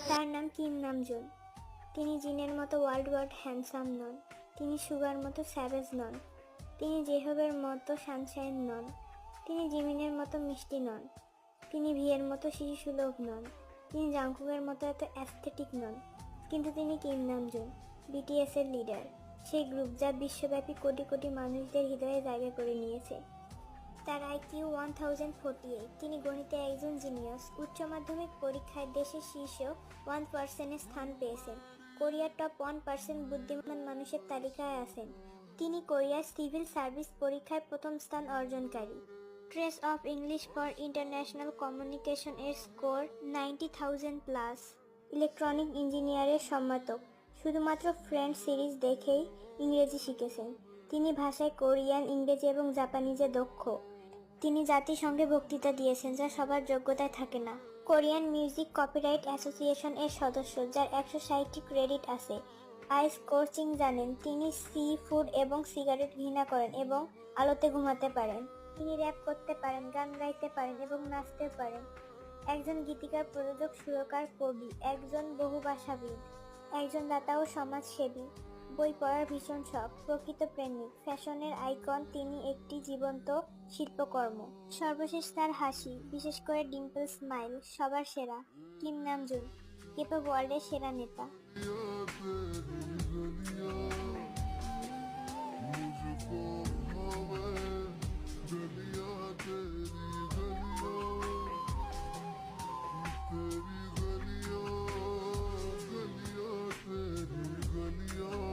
তার নাম Kim Namjoon. তিনি জিনের মতো ওয়ার্ল্ড হ্যান্ডসাম নন, তিনি সুগার মতো স্যাভেজ নন, তিনি জেহবের মতো সানশাইন নন, তিনি জিমিনের মতো মিষ্টি নন, তিনি ভিয়ের মতো শিশুসুলভ নন, তিনি জাংকুকের মতো এত অ্যাস্থেটিক নন, কিন্তু তিনি কিম নামজুন, বিটিএস এর লিডার, সেই গ্রুপ যা বিশ্বব্যাপী কোটি কোটি মানুষদের হৃদয়ে জায়গা করে নিয়েছে। তার IQ 1048, তিনি গণিতে একজন জিনিয়াস, উচ্চ মাধ্যমিক পরীক্ষায় দেশের শীর্ষ 1% স্থান পেয়েছেন, কোরিয়ার টপ 1% বুদ্ধিমান মানুষের তালিকায় আছেন, তিনি কোরিয়ার সিভিল সার্ভিস পরীক্ষায় প্রথম স্থান অর্জনকারী, ট্রেস of English for international communication এর স্কোর 90,000+, ইলেকট্রনিক ইঞ্জিনিয়ারের সম্মাতক, শুধুমাত্র ফ্রেন্ড সিরিজ দেখেই ইংরেজি শিখেছেন, তিনি ভাষায় কোরিয়ান, ইংরেজি এবং জাপানিজে দক্ষ, তিনি জাতিসংঘে বক্তৃতা দিয়েছেন যা সবার যোগ্যতায় থাকে না, কোরিয়ান মিউজিক কপিরাইট অ্যাসোসিয়েশন এর সদস্য যার 160টি ক্রেডিট আছে, আইস কোচিং জানেন, তিনি সি ফুড এবং সিগারেট ঘৃণা করেন এবং আলোতে ঘুমাতে পারেন, তিনি র্যাপ করতে পারেন, গান গাইতে পারেন এবং নাচতে পারেন, একজন গীতিকার, প্রযোজক, সুরকার, কবি, একজন বহুভাষাবিদ, একজন দাতা ও সমাজসেবী, বই পড়ার ভীষণ শখ, প্রকৃত প্রেমিক, ফ্যাশনের আইকন, তিনি একটি জীবন্ত শিল্পকর্ম, সর্বশেষ তার হাসি, বিশেষ করে ডিম্পল স্মাইল, সবার সেরা, কিম নামজুন, কেপঅপ ওয়ার্ল্ডের সেরা নেতা।